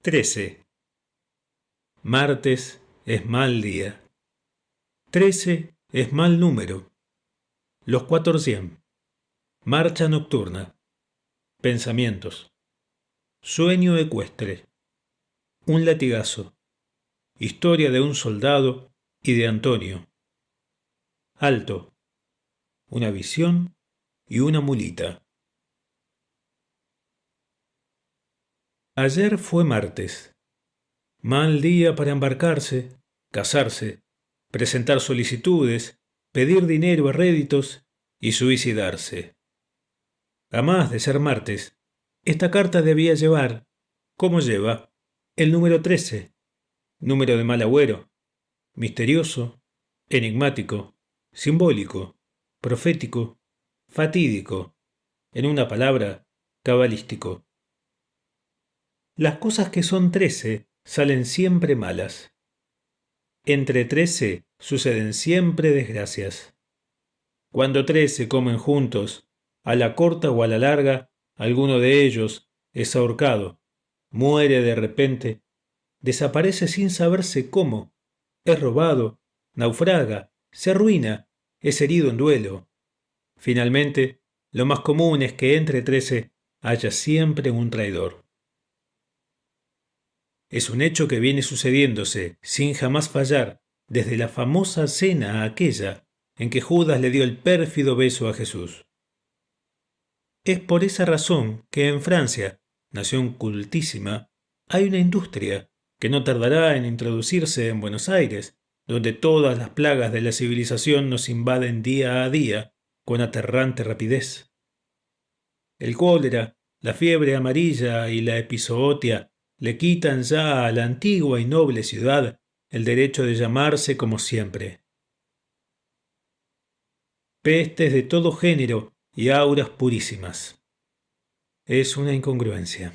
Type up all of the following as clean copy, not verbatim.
13. Martes es mal día. 13 es mal número. Los 400. Marcha nocturna. Pensamientos. Sueño ecuestre. Un latigazo. Historia de un soldado y de Antonio. Alto. Una visión y una mulita. Ayer fue martes. Mal día para embarcarse, casarse, presentar solicitudes, pedir dinero a réditos y suicidarse. A más de ser martes, esta carta debía llevar, como lleva, el número 13, número de mal agüero, misterioso, enigmático, simbólico, profético, fatídico, en una palabra, cabalístico. Las cosas que son 13 salen siempre malas. Entre 13 suceden siempre desgracias. Cuando 13 comen juntos, a la corta o a la larga, alguno de ellos es ahorcado, muere de repente, desaparece sin saberse cómo, es robado, naufraga, se arruina, es herido en duelo. Finalmente, lo más común es que entre 13 haya siempre un traidor. Es un hecho que viene sucediéndose sin jamás fallar desde la famosa cena aquella en que Judas le dio el pérfido beso a Jesús. Es por esa razón que en Francia, nación cultísima, hay una industria que no tardará en introducirse en Buenos Aires, donde todas las plagas de la civilización nos invaden día a día con aterrante rapidez. El cólera, la fiebre amarilla y la epizootia le quitan ya a la antigua y noble ciudad el derecho de llamarse como siempre. Pestes de todo género y auras purísimas. Es una incongruencia.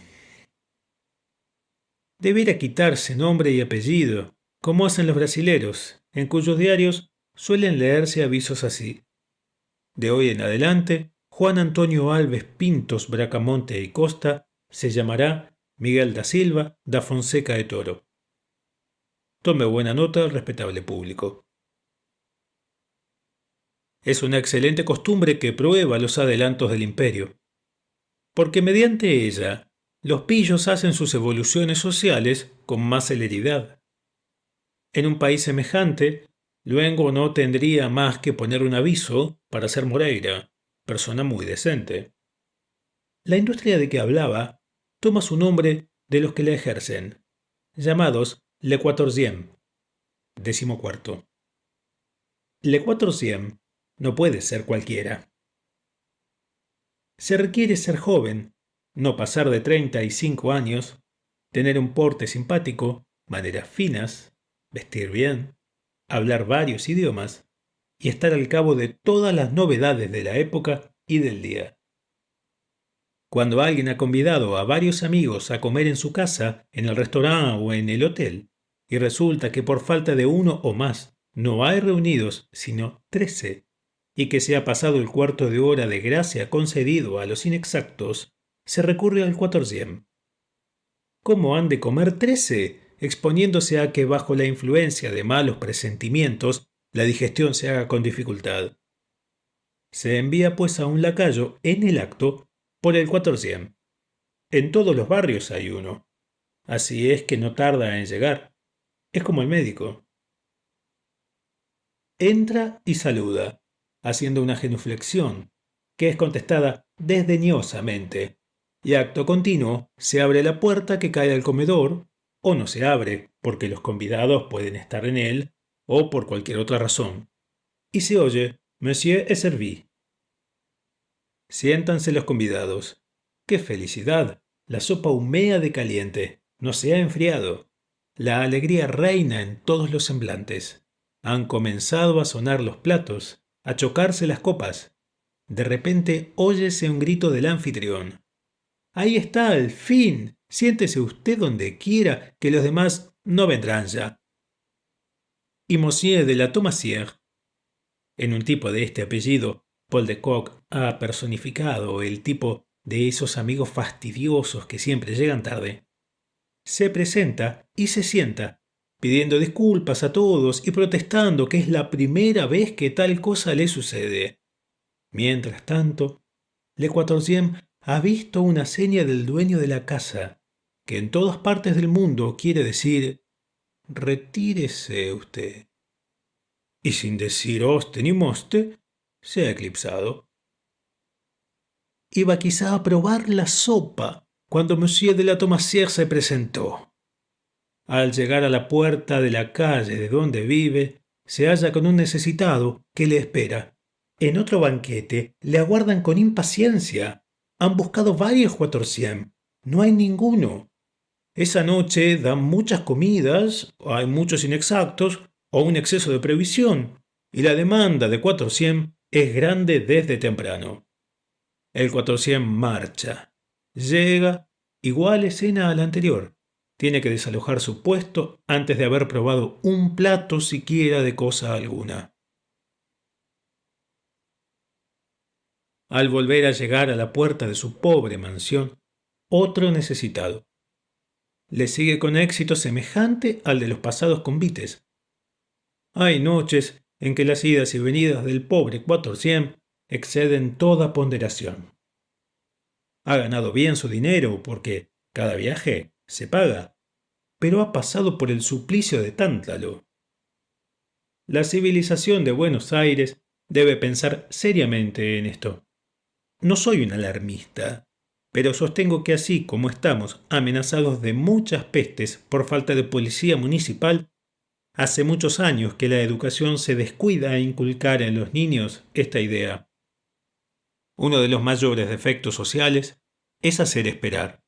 Debiera quitarse nombre y apellido, como hacen los brasileros, en cuyos diarios suelen leerse avisos así. De hoy en adelante, Juan Antonio Alves Pintos Bracamonte y Costa se llamará Miguel da Silva da Fonseca de Toro. Tome buena nota, respetable público. Es una excelente costumbre que prueba los adelantos del imperio, porque mediante ella los pillos hacen sus evoluciones sociales con más celeridad. En un país semejante, luego no tendría más que poner un aviso para ser Moreira, persona muy decente. La industria de que hablaba toma su nombre de los que la ejercen, llamados Le Quatorzième, 14º. Le Quatorzième no puede ser cualquiera. Se requiere ser joven, no pasar de 35 años, tener un porte simpático, maneras finas, vestir bien, hablar varios idiomas y estar al cabo de todas las novedades de la época y del día. Cuando alguien ha convidado a varios amigos a comer en su casa, en el restaurante o en el hotel, y resulta que por falta de uno o más no hay reunidos sino 13, y que se ha pasado el cuarto de hora de gracia concedido a los inexactos, se recurre al 1400. ¿Cómo han de comer 13, exponiéndose a que bajo la influencia de malos presentimientos la digestión se haga con dificultad? Se envía pues a un lacayo en el acto por el 1400. En todos los barrios hay uno. Así es que no tarda en llegar. Es como el médico. Entra y saluda, haciendo una genuflexión, que es contestada desdeñosamente, y acto continuo se abre la puerta que cae al comedor, o no se abre, porque los convidados pueden estar en él, o por cualquier otra razón, y se oye Monsieur est servi. Siéntanse los convidados. ¡Qué felicidad! La sopa humea de caliente. No se ha enfriado. La alegría reina en todos los semblantes. Han comenzado a sonar los platos, a chocarse las copas. De repente óyese un grito del anfitrión. ¡Ahí está, al fin! Siéntese usted donde quiera, que los demás no vendrán ya. Y Monsieur de la Thomassière, en un tipo de este apellido, Paul de Kock ha personificado el tipo de esos amigos fastidiosos que siempre llegan tarde, se presenta y se sienta, pidiendo disculpas a todos y protestando que es la primera vez que tal cosa le sucede. Mientras tanto, Le Quatorzième ha visto una seña del dueño de la casa, que en todas partes del mundo quiere decir retírese usted. Y sin decir oste ni moste, se ha eclipsado. Iba quizá a probar la sopa cuando Monsieur de la Tomassière se presentó. Al llegar a la puerta de la calle de donde vive, se halla con un necesitado que le espera. En otro banquete le aguardan con impaciencia. Han buscado varios Quatorzième. No hay ninguno. Esa noche dan muchas comidas, hay muchos inexactos o un exceso de previsión, y la demanda de Quatorzième es grande desde temprano. El Quatorzième marcha. Llega, igual escena a la anterior. Tiene que desalojar su puesto antes de haber probado un plato siquiera de cosa alguna. Al volver a llegar a la puerta de su pobre mansión, otro necesitado. Le sigue con éxito semejante al de los pasados convites. Hay noches en que las idas y venidas del pobre Quatorzième exceden toda ponderación. Ha ganado bien su dinero porque cada viaje se paga, pero ha pasado por el suplicio de Tántalo. La civilización de Buenos Aires debe pensar seriamente en esto. No soy un alarmista, pero sostengo que así como estamos amenazados de muchas pestes por falta de policía municipal, hace muchos años que la educación se descuida a inculcar en los niños esta idea. Uno de los mayores defectos sociales es hacer esperar.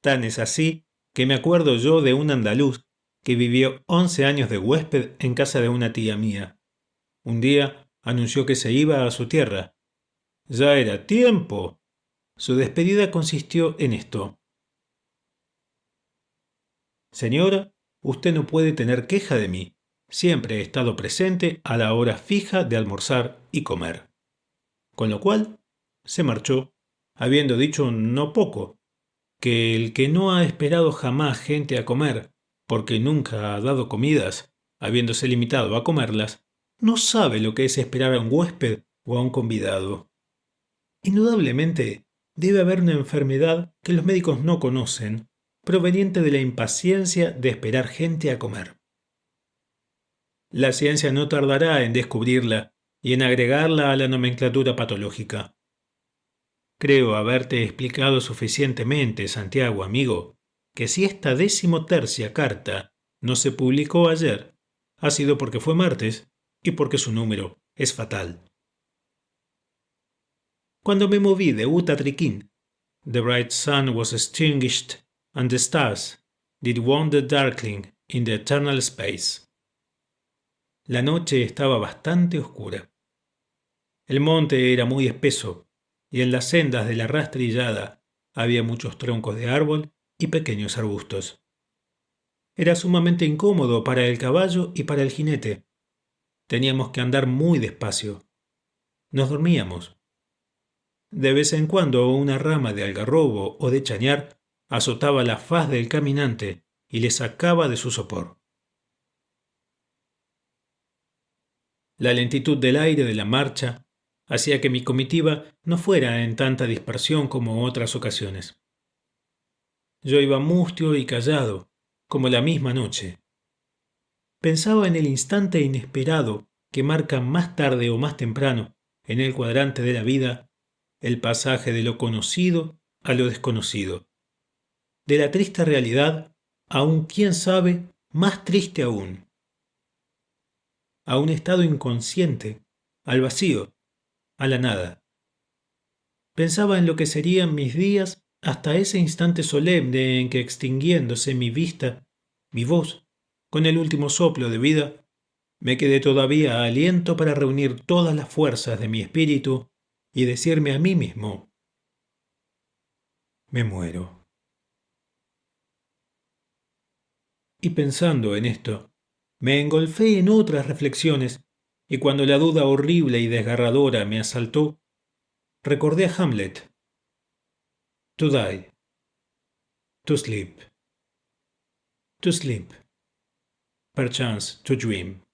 Tan es así que me acuerdo yo de un andaluz que vivió 11 años de huésped en casa de una tía mía. Un día anunció que se iba a su tierra. Ya era tiempo. Su despedida consistió en esto. Señora, usted no puede tener queja de mí. Siempre he estado presente a la hora fija de almorzar y comer. Con lo cual, se marchó, habiendo dicho no poco, que el que no ha esperado jamás gente a comer, porque nunca ha dado comidas, habiéndose limitado a comerlas, no sabe lo que es esperar a un huésped o a un convidado. Indudablemente, debe haber una enfermedad que los médicos no conocen, proveniente de la impaciencia de esperar gente a comer. La ciencia no tardará en descubrirla y en agregarla a la nomenclatura patológica. Creo haberte explicado suficientemente, Santiago, amigo, que si esta 13ª carta no se publicó ayer, ha sido porque fue martes y porque su número es fatal. Cuando me moví de Utatriquín, the bright sun was extinguished and the stars did wander darkling in the eternal space. La noche estaba bastante oscura. El monte era muy espeso y en las sendas de la rastrillada había muchos troncos de árbol y pequeños arbustos. Era sumamente incómodo para el caballo y para el jinete. Teníamos que andar muy despacio. Nos dormíamos. De vez en cuando una rama de algarrobo o de chañar azotaba la faz del caminante y le sacaba de su sopor. La lentitud del aire de la marcha hacía que mi comitiva no fuera en tanta dispersión como otras ocasiones. Yo iba mustio y callado, como la misma noche. Pensaba en el instante inesperado que marca más tarde o más temprano, en el cuadrante de la vida, el pasaje de lo conocido a lo desconocido, de la triste realidad a un quién sabe más triste aún, a un estado inconsciente, al vacío, a la nada. Pensaba en lo que serían mis días hasta ese instante solemne en que, extinguiéndose mi vista, mi voz, con el último soplo de vida, me quedé todavía a aliento para reunir todas las fuerzas de mi espíritu y decirme a mí mismo, me muero. Y pensando en esto, me engolfé en otras reflexiones, y cuando la duda horrible y desgarradora me asaltó, recordé a Hamlet. To die. To sleep. To sleep. Perchance to dream.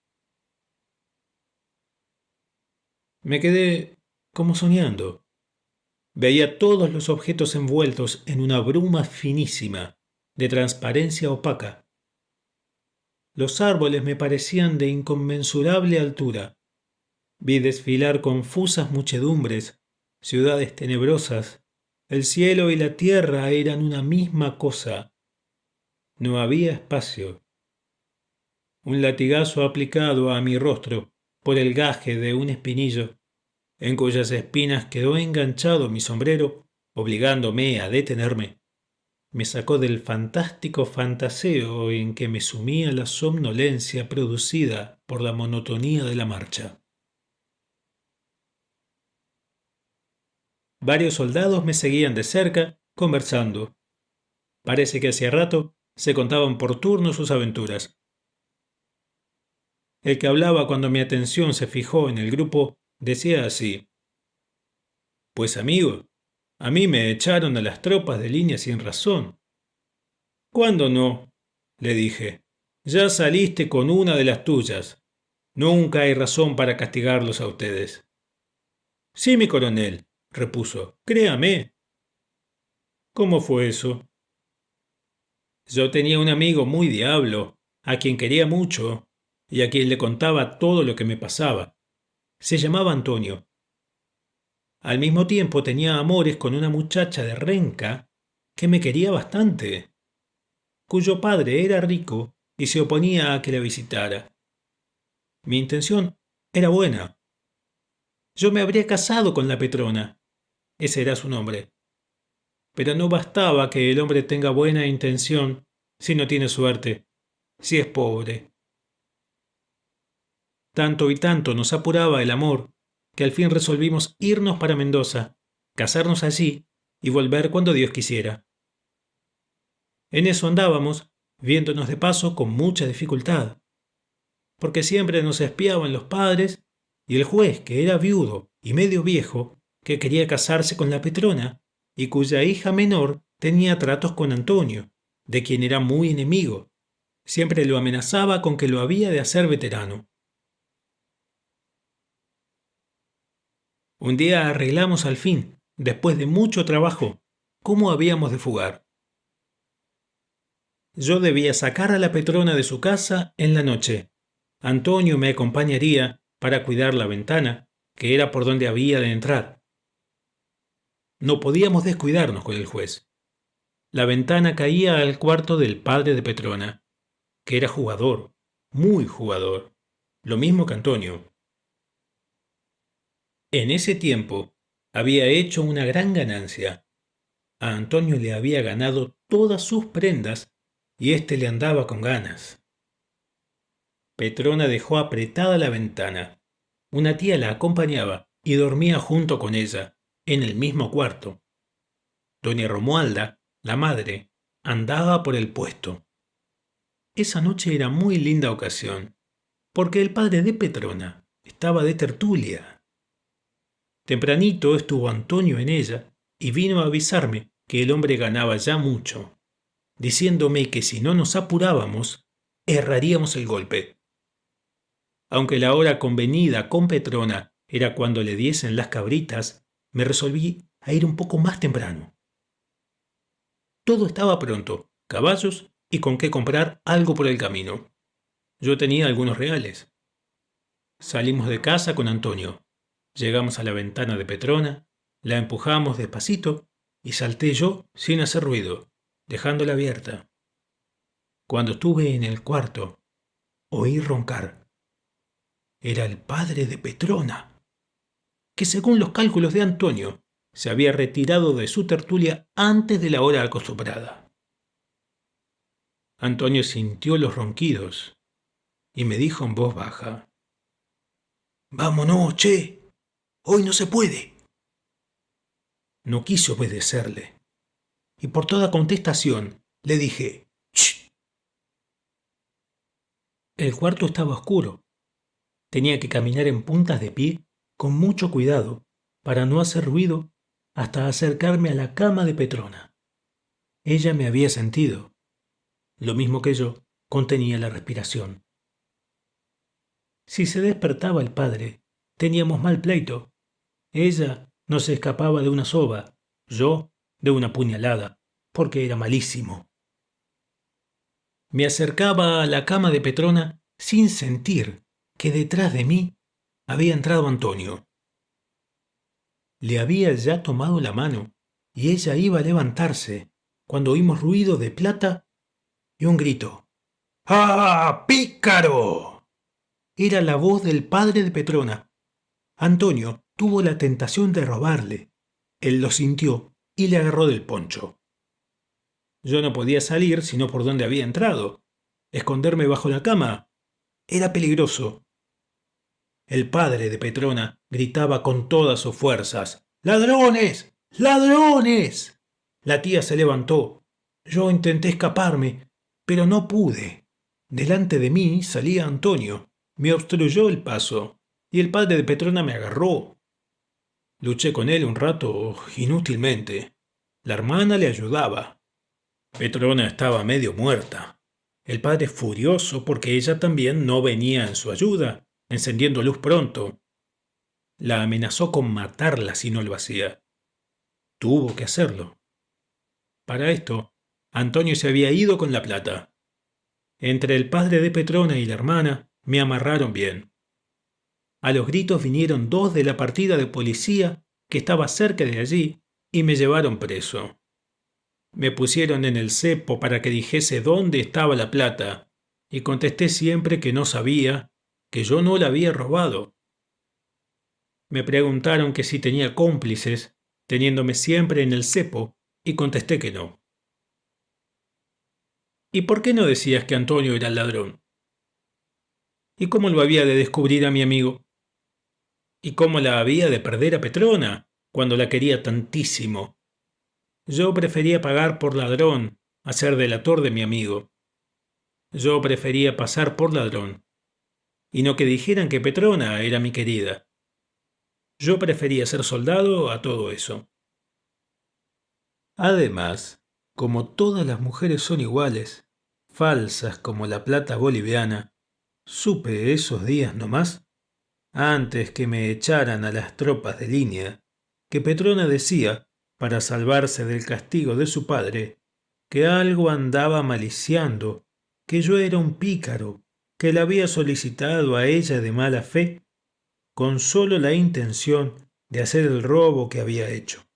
Me quedé como soñando. Veía todos los objetos envueltos en una bruma finísima, de transparencia opaca. Los árboles me parecían de inconmensurable altura. Vi desfilar confusas muchedumbres, ciudades tenebrosas. El cielo y la tierra eran una misma cosa. No había espacio. Un latigazo aplicado a mi rostro por el gaje de un espinillo, en cuyas espinas quedó enganchado mi sombrero, obligándome a detenerme, me sacó del fantástico fantaseo en que me sumía la somnolencia producida por la monotonía de la marcha. Varios soldados me seguían de cerca, conversando. Parece que hacía rato se contaban por turno sus aventuras. El que hablaba cuando mi atención se fijó en el grupo decía así: «Pues amigo, a mí me echaron a las tropas de línea sin razón». «¿Cuándo no?», le dije. «Ya saliste con una de las tuyas. Nunca hay razón para castigarlos a ustedes». «Sí, mi coronel», repuso, «créame». «¿Cómo fue eso?». «Yo tenía un amigo muy diablo, a quien quería mucho, y a quien le contaba todo lo que me pasaba. Se llamaba Antonio. Al mismo tiempo tenía amores con una muchacha de Renca que me quería bastante, cuyo padre era rico y se oponía a que la visitara. Mi intención era buena. Yo me habría casado con la Petrona, ese era su nombre. Pero no bastaba que el hombre tenga buena intención si no tiene suerte, si es pobre. Tanto y tanto nos apuraba el amor que al fin resolvimos irnos para Mendoza, casarnos allí y volver cuando Dios quisiera. En eso andábamos, viéndonos de paso con mucha dificultad, porque siempre nos espiaban los padres y el juez, que era viudo y medio viejo, que quería casarse con la Petrona y cuya hija menor tenía tratos con Antonio, de quien era muy enemigo. Siempre lo amenazaba con que lo había de hacer veterano. Un día arreglamos al fin, después de mucho trabajo, cómo habíamos de fugar. Yo debía sacar a la Petrona de su casa en la noche. Antonio me acompañaría para cuidar la ventana, que era por donde había de entrar. No podíamos descuidarnos con el juez. La ventana caía al cuarto del padre de Petrona, que era jugador, muy jugador, lo mismo que Antonio. En ese tiempo había hecho una gran ganancia. A Antonio le había ganado todas sus prendas y éste le andaba con ganas. Petrona dejó apretada la ventana. Una tía la acompañaba y dormía junto con ella, en el mismo cuarto. Doña Romualda, la madre, andaba por el puesto. Esa noche era muy linda ocasión, porque el padre de Petrona estaba de tertulia. Tempranito estuvo Antonio en ella y vino a avisarme que el hombre ganaba ya mucho, diciéndome que si no nos apurábamos, erraríamos el golpe. Aunque la hora convenida con Petrona era cuando le diesen las cabritas, me resolví a ir un poco más temprano. Todo estaba pronto, caballos y con qué comprar algo por el camino. Yo tenía algunos reales. Salimos de casa con Antonio. Llegamos a la ventana de Petrona, la empujamos despacito y salté yo sin hacer ruido, dejándola abierta. Cuando estuve en el cuarto, oí roncar. Era el padre de Petrona, que según los cálculos de Antonio, se había retirado de su tertulia antes de la hora acostumbrada. Antonio sintió los ronquidos y me dijo en voz baja: «Vámonos, che, hoy no se puede». No quise obedecerle, y por toda contestación le dije: «Ch». El cuarto estaba oscuro. Tenía que caminar en puntas de pie con mucho cuidado para no hacer ruido hasta acercarme a la cama de Petrona. Ella me había sentido. Lo mismo que yo, contenía la respiración. Si se despertaba el padre, teníamos mal pleito. Ella no se escapaba de una soba, yo de una puñalada, porque era malísimo. Me acercaba a la cama de Petrona sin sentir que detrás de mí había entrado Antonio. Le había ya tomado la mano y ella iba a levantarse cuando oímos ruido de plata y un grito. ¡Ah, pícaro! Era la voz del padre de Petrona. Antonio tuvo la tentación de robarle. Él lo sintió y le agarró del poncho. Yo no podía salir sino por donde había entrado. Esconderme bajo la cama era peligroso. El padre de Petrona gritaba con todas sus fuerzas. ¡Ladrones! ¡Ladrones! La tía se levantó. Yo intenté escaparme, pero no pude. Delante de mí salía Antonio. Me obstruyó el paso y el padre de Petrona me agarró. Luché con él un rato inútilmente. La hermana le ayudaba. Petrona estaba medio muerta. El padre furioso porque ella también no venía en su ayuda, encendiendo luz pronto. La amenazó con matarla si no lo hacía. Tuvo que hacerlo. Para esto, Antonio se había ido con la plata. Entre el padre de Petrona y la hermana me amarraron bien. A los gritos vinieron dos de la partida de policía que estaba cerca de allí y me llevaron preso. Me pusieron en el cepo para que dijese dónde estaba la plata y contesté siempre que no sabía, que yo no la había robado. Me preguntaron que si tenía cómplices, teniéndome siempre en el cepo, y contesté que no. ¿Y por qué no decías que Antonio era el ladrón? ¿Y cómo lo había de descubrir a mi amigo? ¿Y cómo la había de perder a Petrona, cuando la quería tantísimo? Yo prefería pagar por ladrón a ser delator de mi amigo. Yo prefería pasar por ladrón, y no que dijeran que Petrona era mi querida. Yo prefería ser soldado a todo eso. Además, como todas las mujeres son iguales, falsas como la plata boliviana, supe esos días nomás, antes que me echaran a las tropas de línea, que Petrona decía, para salvarse del castigo de su padre, que algo andaba maliciando, que yo era un pícaro, que la había solicitado a ella de mala fe, con solo la intención de hacer el robo que había hecho.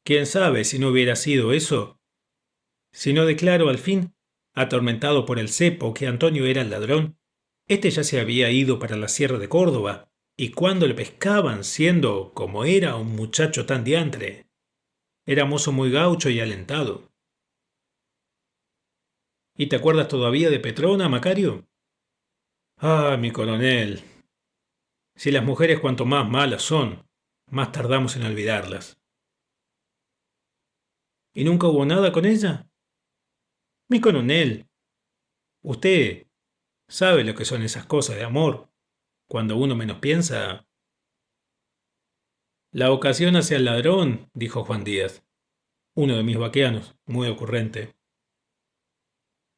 ¿Quién sabe si no hubiera sido eso? Si no declaro al fin, atormentado por el cepo, que Antonio era el ladrón, este ya se había ido para la sierra de Córdoba, y cuando le pescaban siendo, como era, un muchacho tan diantre, era mozo muy gaucho y alentado. ¿Y te acuerdas todavía de Petrona, Macario? Ah, mi coronel. Si las mujeres cuanto más malas son, más tardamos en olvidarlas. ¿Y nunca hubo nada con ella? Mi coronel, usted sabe lo que son esas cosas de amor, cuando uno menos piensa. La ocasión hacia el ladrón, dijo Juan Díaz, uno de mis vaqueanos, muy ocurrente.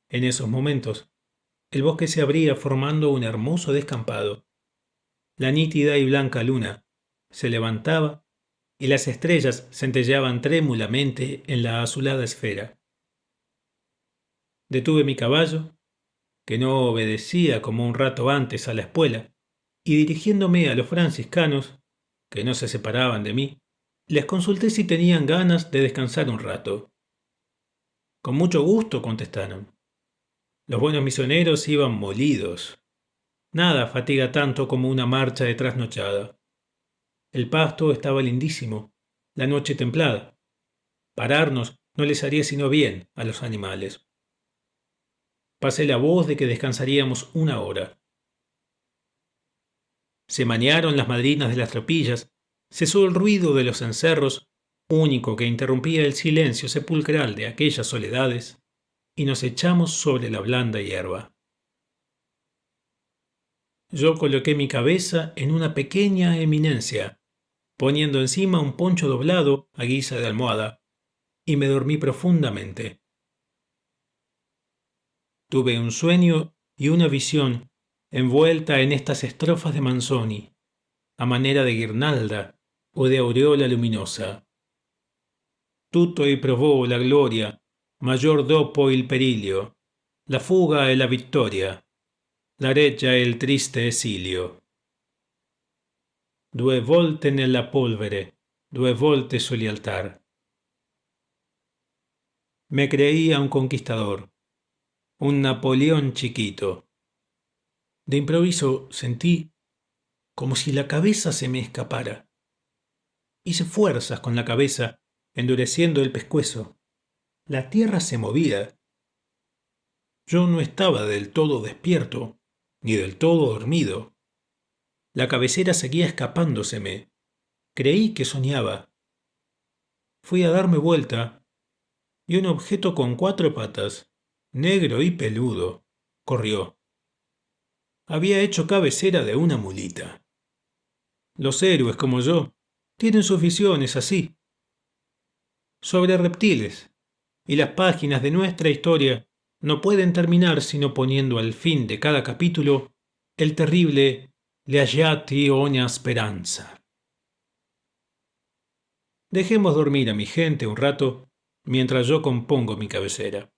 En esos momentos, el bosque se abría formando un hermoso descampado. La nítida y blanca luna se levantaba y las estrellas centelleaban trémulamente en la azulada esfera. Detuve mi caballo, que no obedecía como un rato antes a la espuela, y dirigiéndome a los franciscanos, que no se separaban de mí, les consulté si tenían ganas de descansar un rato. Con mucho gusto, contestaron. Los buenos misioneros iban molidos. Nada fatiga tanto como una marcha de trasnochada. El pasto estaba lindísimo, la noche templada. Pararnos no les haría sino bien a los animales. Pasé la voz de que descansaríamos una hora. Se manearon las madrinas de las tropillas, cesó el ruido de los cencerros, único que interrumpía el silencio sepulcral de aquellas soledades, y nos echamos sobre la blanda hierba. Yo coloqué mi cabeza en una pequeña eminencia, poniendo encima un poncho doblado a guisa de almohada. y me dormí profundamente. Tuve un sueño y una visión envuelta en estas estrofas de Manzoni, a manera de guirnalda o de aureola luminosa. Tutto e provò la gloria, maggior dopo il perilio, la fuga e la vittoria, la reggia e il triste esilio. 2 volte nella polvere, 2 volte sugli altar. Me creía un conquistador, un Napoleón chiquito. De improviso sentí como si la cabeza se me escapara. Hice fuerzas con la cabeza, endureciendo el pescuezo. La tierra se movía. Yo no estaba del todo despierto, ni del todo dormido. La cabecera seguía escapándoseme. Creí que soñaba. Fui a darme vuelta, y un objeto con 4 patas, negro y peludo, corrió. Había hecho cabecera de una mulita. Los héroes como yo tienen sus visiones así, sobre reptiles, y las páginas de nuestra historia no pueden terminar sino poniendo al fin de cada capítulo el terrible Leayati ogni speranza. Dejemos dormir a mi gente un rato mientras yo compongo mi cabecera.